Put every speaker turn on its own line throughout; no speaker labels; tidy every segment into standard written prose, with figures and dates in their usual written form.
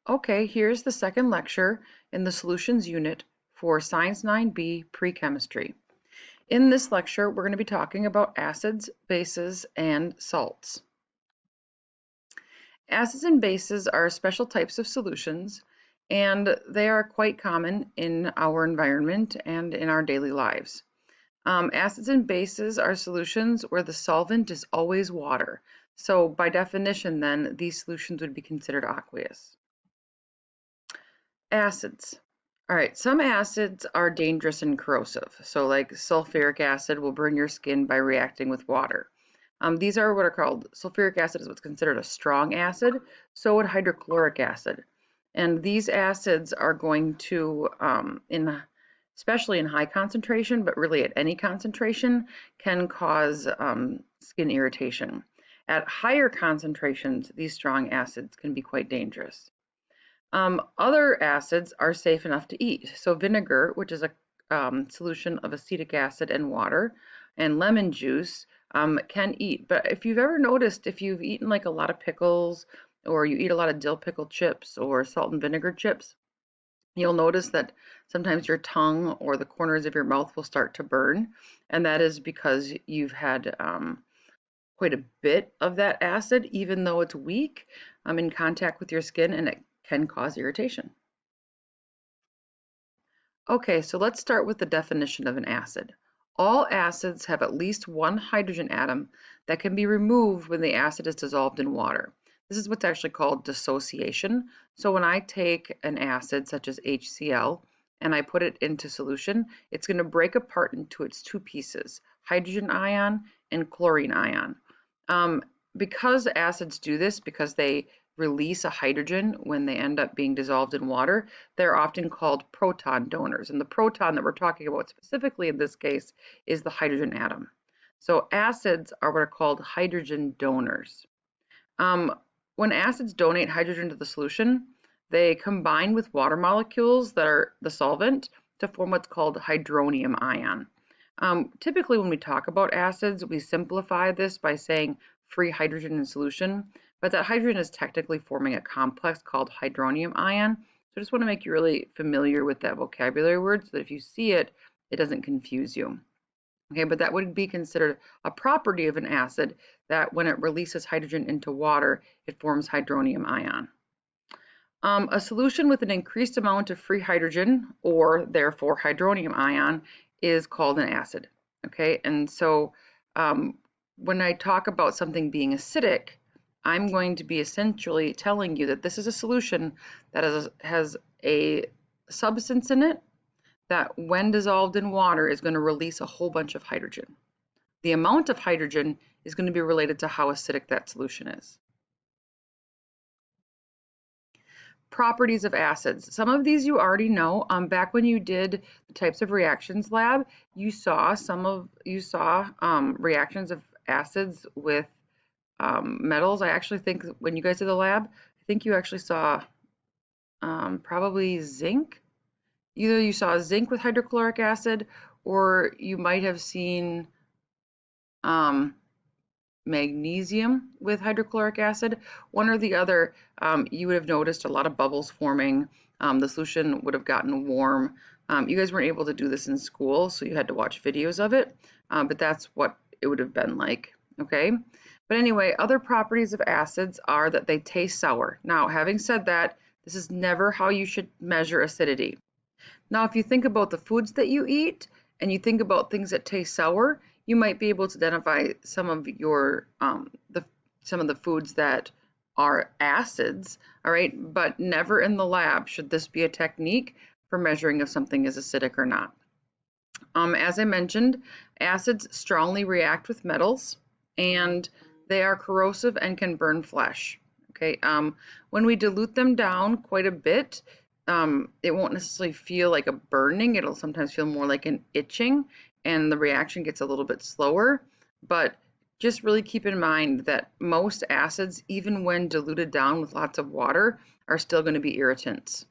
Okay, here's the second lecture in the Solutions unit for Science 9B Pre-Chemistry. In this lecture, we're going to be talking about acids, bases, and salts. Acids and bases are special types of solutions, and they are quite common in our environment and in our daily lives. Acids and bases are solutions where the solvent is always water. So by definition, then, these solutions would be considered aqueous. Acids. All right, some acids are dangerous and corrosive. So like sulfuric acid will burn your skin by reacting with water. These are what are called, sulfuric acid is what's considered a strong acid, so would hydrochloric acid. And these acids are going to, especially in high concentration, but really at any concentration, can cause skin irritation. At higher concentrations, these strong acids can be quite dangerous. Other acids are safe enough to eat. So vinegar, which is a solution of acetic acid and water, and lemon juice can eat. But if you've ever noticed, if you've eaten like a lot of pickles, or you eat a lot of dill pickle chips or salt and vinegar chips, you'll notice that sometimes your tongue or the corners of your mouth will start to burn. And that is because you've had quite a bit of that acid, even though it's weak, in contact with your skin, and it can cause irritation. Okay, so let's start with the definition of an acid. All acids have at least one hydrogen atom that can be removed when the acid is dissolved in water. This is what's actually called dissociation. So when I take an acid such as HCl and I put it into solution, it's going to break apart into its two pieces, hydrogen ion and chlorine ion. Because acids do this, because they release a hydrogen when they end up being dissolved in water, they're often called proton donors. And the proton that we're talking about specifically in this case is the hydrogen atom. So acids are what are called hydrogen donors. When acids donate hydrogen to the solution, they combine with water molecules that are the solvent to form what's called hydronium ion. Typically, when we talk about acids, we simplify this by saying free hydrogen in solution, but that hydrogen is technically forming a complex called hydronium ion. So I just want to make you really familiar with that vocabulary word so that if you see it, it doesn't confuse you. Okay, but that would be considered a property of an acid that when it releases hydrogen into water, it forms hydronium ion. A solution with an increased amount of free hydrogen, or therefore hydronium ion, is called an acid. Okay, and so when I talk about something being acidic, I'm going to be essentially telling you that this is a solution that has a substance in it that when dissolved in water is going to release a whole bunch of hydrogen. The amount of hydrogen is going to be related to how acidic that solution is. Properties of acids. Some of these you already know. Back when you did the types of reactions lab, you saw reactions of acids with metals. I actually think when you guys did the lab, I think you actually saw probably zinc. Either you saw zinc with hydrochloric acid, or you might have seen magnesium with hydrochloric acid. One or the other, you would have noticed a lot of bubbles forming. The solution would have gotten warm. You guys weren't able to do this in school, so you had to watch videos of it, but that's what it would have been like, okay? But anyway, other properties of acids are that they taste sour. Now, having said that, this is never how you should measure acidity. Now, if you think about the foods that you eat and you think about things that taste sour, you might be able to identify some of your some of the foods that are acids, all right? But never in the lab should this be a technique for measuring if something is acidic or not. As I mentioned, acids strongly react with metals, and they are corrosive and can burn flesh. Okay, when we dilute them down quite a bit, it won't necessarily feel like a burning. It'll sometimes feel more like an itching, and the reaction gets a little bit slower. But just really keep in mind that most acids, even when diluted down with lots of water, are still going to be irritants.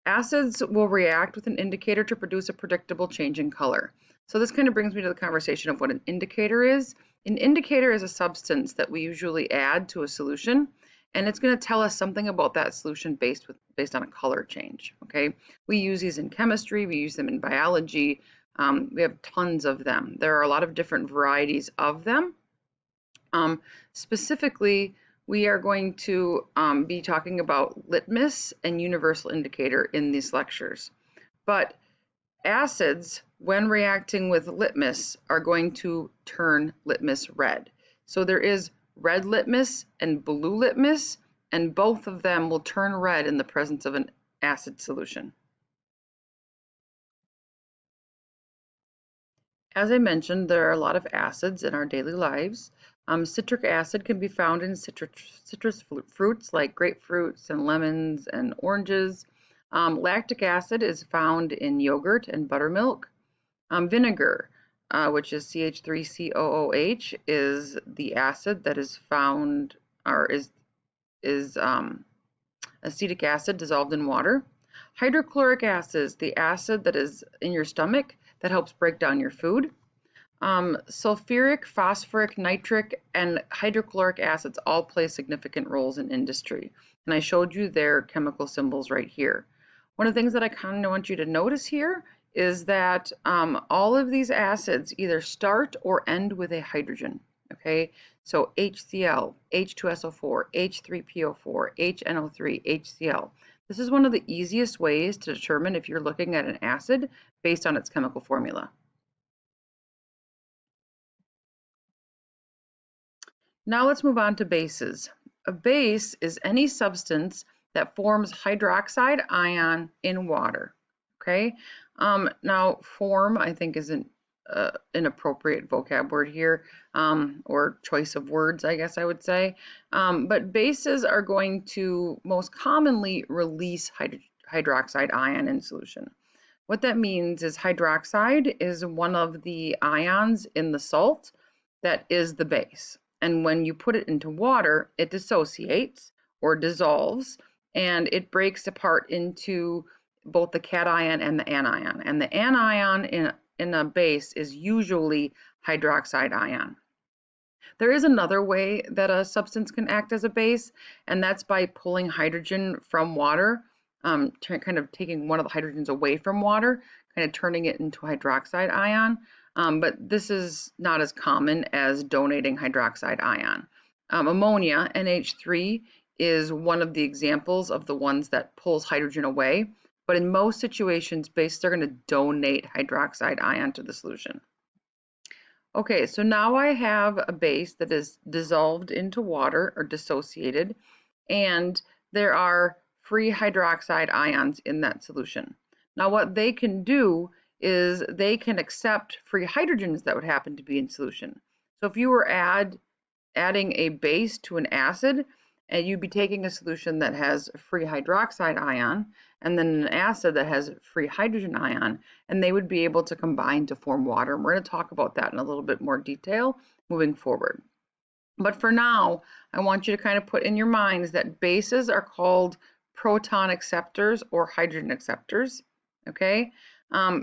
Acids will react with an indicator to produce a predictable change in color. So this kind of brings me to the conversation of what an indicator is. An indicator is a substance that we usually add to a solution, and it's going to tell us something about that solution based on a color change. Okay, we use these in chemistry, we use them in biology. We have tons of them. There are a lot of different varieties of them. Specifically, we are going to be talking about litmus and universal indicator in these lectures. But acids, when reacting with litmus, are going to turn litmus red. So there is red litmus and blue litmus, and both of them will turn red in the presence of an acid solution. As I mentioned, there are a lot of acids in our daily lives. Citric acid can be found in citrus fruits like grapefruits and lemons and oranges. Lactic acid is found in yogurt and buttermilk. Vinegar, which is CH3COOH, is the acid that is found, or is acetic acid dissolved in water. Hydrochloric acid is the acid that is in your stomach that helps break down your food. Sulfuric, phosphoric, nitric, and hydrochloric acids all play significant roles in industry. And I showed you their chemical symbols right here. One of the things that I kind of want you to notice here is that all of these acids either start or end with a hydrogen. Okay, so HCl, H2SO4, H3PO4, HNO3, HCl. This is one of the easiest ways to determine if you're looking at an acid based on its chemical formula. Now let's move on to bases. A base is any substance that forms hydroxide ion in water. Okay. Now form, I think, is an inappropriate vocab word here, or choice of words, I guess I would say. But bases are going to most commonly release hydroxide ion in solution. What that means is hydroxide is one of the ions in the salt that is the base. And when you put it into water, it dissociates or dissolves, and it breaks apart into both the cation and the anion. And the anion in a base is usually hydroxide ion. There is another way that a substance can act as a base, and that's by pulling hydrogen from water, kind of taking one of the hydrogens away from water, kind of turning it into hydroxide ion. But this is not as common as donating hydroxide ion. Ammonia, NH3, is one of the examples of the ones that pulls hydrogen away. But in most situations, bases are going to donate hydroxide ion to the solution. Okay, so now I have a base that is dissolved into water or dissociated, and there are free hydroxide ions in that solution. Now what they can do is they can accept free hydrogens that would happen to be in solution. So if you were adding a base to an acid, and you'd be taking a solution that has free hydroxide ion and then an acid that has free hydrogen ion, and they would be able to combine to form water. And we're going to talk about that in a little bit more detail moving forward. But for now, I want you to kind of put in your minds that bases are called proton acceptors or hydrogen acceptors, okay?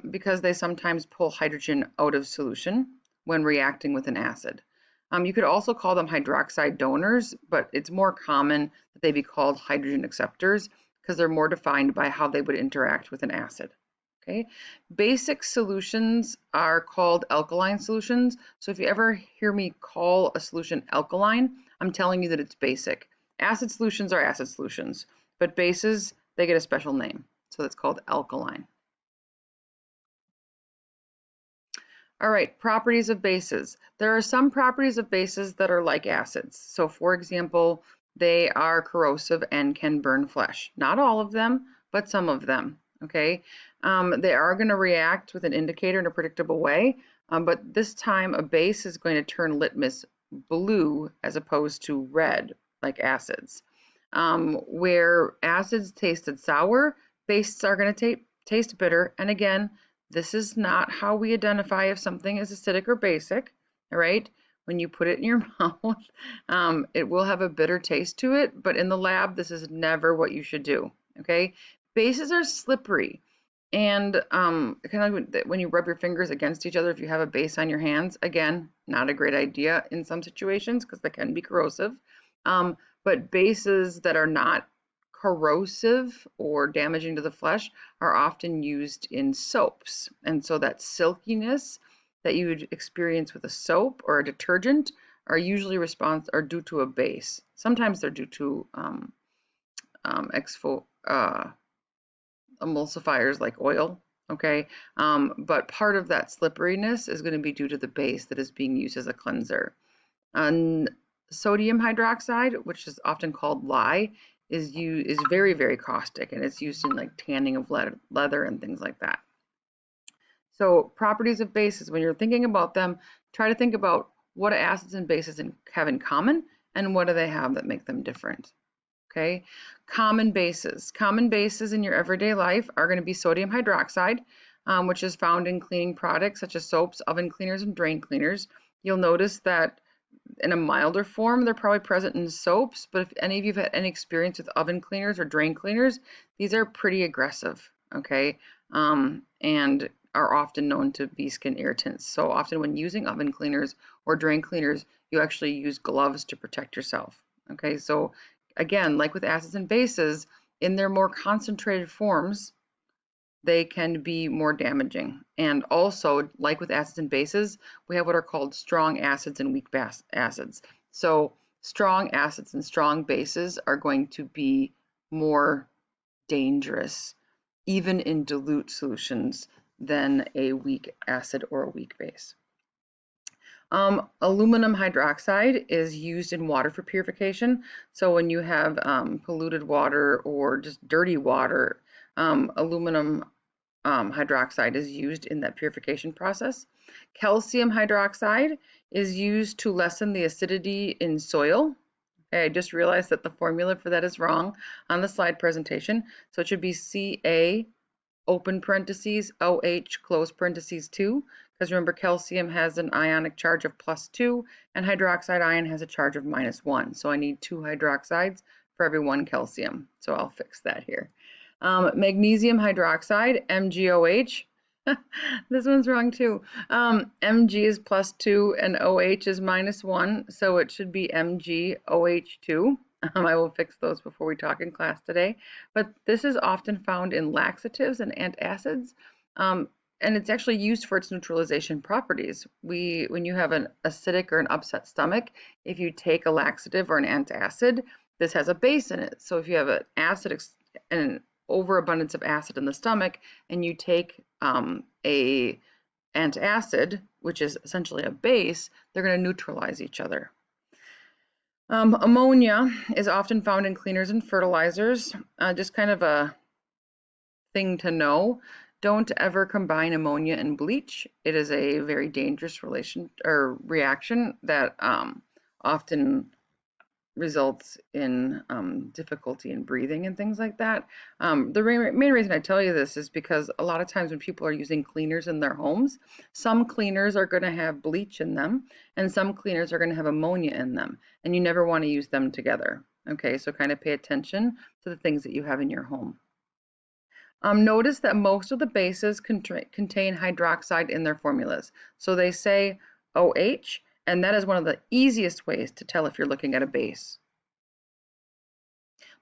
Because they sometimes pull hydrogen out of solution when reacting with an acid. You could also call them hydroxide donors, but it's more common that they be called hydrogen acceptors because they're more defined by how they would interact with an acid. Okay, basic solutions are called alkaline solutions. So if you ever hear me call a solution alkaline, I'm telling you that it's basic. Acid solutions are acid solutions, but bases, they get a special name. So that's called alkaline. All right, properties of bases. There are some properties of bases that are like acids. So for example, they are corrosive and can burn flesh. Not all of them, but some of them, okay? They are going to react with an indicator in a predictable way, but this time a base is going to turn litmus blue as opposed to red like acids. Where acids tasted sour, bases are going to taste bitter, and again, this is not how we identify if something is acidic or basic, all right? When you put it in your mouth, it will have a bitter taste to it, but in the lab, this is never what you should do, okay? Bases are slippery, and kind of like when you rub your fingers against each other, if you have a base on your hands, again, not a great idea in some situations because they can be corrosive. but bases that are not corrosive or damaging to the flesh are often used in soaps. And so that silkiness that you would experience with a soap or a detergent are usually due to a base. Sometimes they're due to emulsifiers like oil, okay? But part of that slipperiness is going to be due to the base that is being used as a cleanser. And sodium hydroxide, which is often called lye, is very, very caustic, and it's used in like tanning of leather and things like that. So properties of bases, when you're thinking about them, try to think about what acids and bases have in common and what do they have that make them different. Okay, common bases. Common bases in your everyday life are going to be sodium hydroxide, which is found in cleaning products such as soaps, oven cleaners, and drain cleaners. You'll notice that in a milder form, they're probably present in soaps, but if any of you have had any experience with oven cleaners or drain cleaners, these are pretty aggressive, okay, and are often known to be skin irritants. So often when using oven cleaners or drain cleaners, you actually use gloves to protect yourself, okay? So again, like with acids and bases, in their more concentrated forms, they can be more damaging. And also, like with acids and bases, we have what are called strong acids and weak acids. So strong acids and strong bases are going to be more dangerous, even in dilute solutions, than a weak acid or a weak base. Aluminum hydroxide is used in water for purification. So when you have polluted water or just dirty water, aluminum hydroxide is used in that purification process. Calcium hydroxide is used to lessen the acidity in soil. Okay, I just realized that the formula for that is wrong on the slide presentation. So it should be Ca open parentheses, OH close parentheses 2, because remember calcium has an ionic charge of +2 and hydroxide ion has a charge of -1. So I need 2 hydroxides for every 1 calcium. So I'll fix that here. Magnesium hydroxide, MgOH. This one's wrong too. Mg is +2 and OH is -1, so it should be MgOH2. I will fix those before we talk in class today. But this is often found in laxatives and antacids, and it's actually used for its neutralization properties. When you have an acidic or an upset stomach, if you take a laxative or an antacid, this has a base in it. So if you have an acid and an overabundance of acid in the stomach, and you take a antacid, which is essentially a base, they're going to neutralize each other. Ammonia is often found in cleaners and fertilizers. Just kind of a thing to know. Don't ever combine ammonia and bleach. It is a very dangerous reaction that often results in difficulty in breathing and things like that. The main reason I tell you this is because a lot of times when people are using cleaners in their homes, some cleaners are going to have bleach in them and some cleaners are going to have ammonia in them, and you never want to use them together. Okay, so kind of pay attention to the things that you have in your home. Notice that most of the bases contain hydroxide in their formulas. So they say OH, and that is one of the easiest ways to tell if you're looking at a base.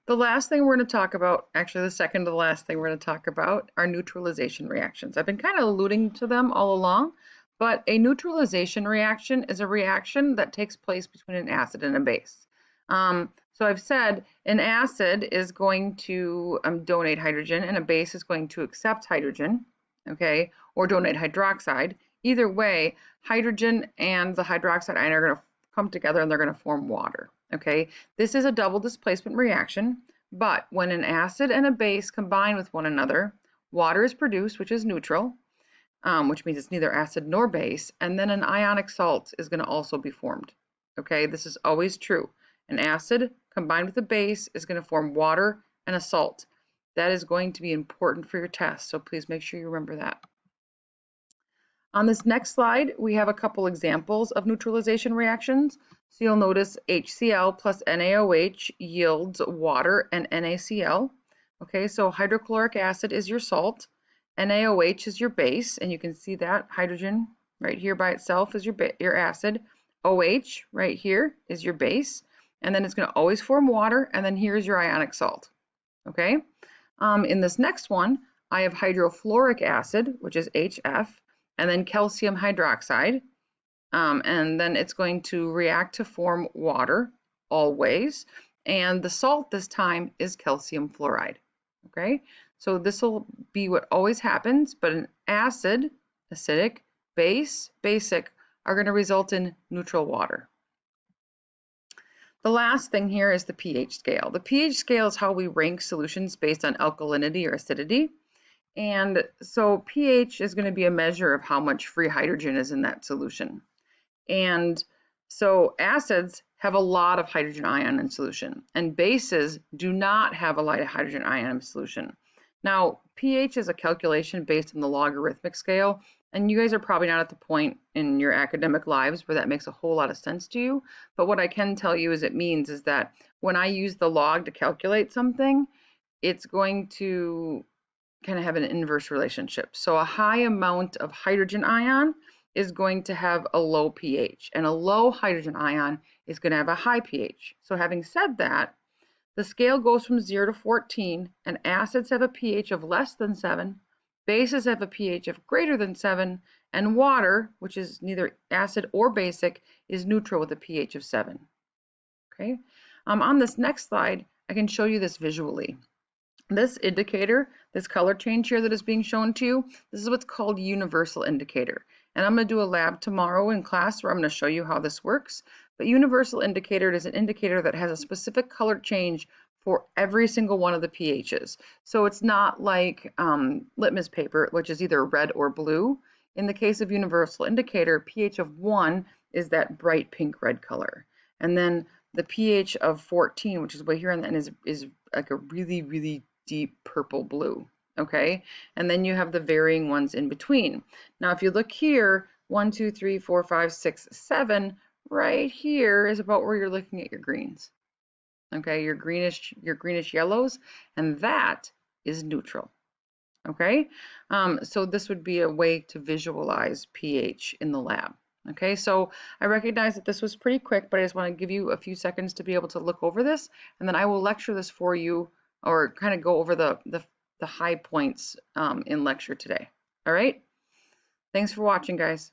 The last thing we're going to talk about, actually the second to the last thing we're going to talk about, are neutralization reactions. I've been kind of alluding to them all along, but a neutralization reaction is a reaction that takes place between an acid and a base. So I've said an acid is going to donate hydrogen and a base is going to accept hydrogen, okay, or donate hydroxide. Either way, hydrogen and the hydroxide ion are going to come together and they're going to form water, okay? This is a double displacement reaction, but when an acid and a base combine with one another, water is produced, which is neutral, which means it's neither acid nor base, and then an ionic salt is going to also be formed, okay? This is always true. An acid combined with a base is going to form water and a salt. That is going to be important for your test, so please make sure you remember that. On this next slide, we have a couple examples of neutralization reactions. So you'll notice HCl plus NaOH yields water and NaCl. Okay, so hydrochloric acid is your salt, NaOH is your base, and you can see that hydrogen right here by itself is your acid. OH right here is your base. and then it's going to always form water, and then here's your ionic salt. Okay. In this next one, I have hydrofluoric acid, which is HF, and then calcium hydroxide. And then it's going to react to form water always. And the salt this time is calcium fluoride. Okay, so this will be what always happens, but an acid, acidic, base, basic, are going to result in neutral water. The last thing here is the pH scale. The pH scale is how we rank solutions based on alkalinity or acidity. And so pH is going to be a measure of how much free hydrogen is in that solution. And so acids have a lot of hydrogen ion in solution, and bases do not have a lot of hydrogen ion in solution. Now, pH is a calculation based on the logarithmic scale, and you guys are probably not at the point in your academic lives where that makes a whole lot of sense to you. But what I can tell you is it means is that when I use the log to calculate something, it's going to kind of have an inverse relationship. So a high amount of hydrogen ion is going to have a low pH, and a low hydrogen ion is going to have a high pH. So having said that, the scale goes from 0 to 14, and acids have a pH of less than 7, bases have a pH of greater than 7, and water, which is neither acid or basic, is neutral with a pH of 7. Okay. On this next slide, I can show you this visually. This indicator, this color change here that is being shown to you, this is what's called universal indicator. And I'm going to do a lab tomorrow in class where I'm going to show you how this works. But universal indicator is an indicator that has a specific color change for every single one of the pHs. So it's not like litmus paper, which is either red or blue. In the case of universal indicator, pH of 1 is that bright pink red color. And then the pH of 14, which is way here on the end, is like a really, really deep purple blue. Okay, and then you have the varying ones in between. Now, if you look here, 1, 2, 3, 4, 5, 6, 7, right here is about where you're looking at your greens. Okay, your greenish yellows, and that is neutral. Okay, so this would be a way to visualize pH in the lab. Okay, so I recognize that this was pretty quick, but I just want to give you a few seconds to be able to look over this, and then I will lecture this for you, or kind of go over the high points in lecture today. All right, thanks for watching, guys.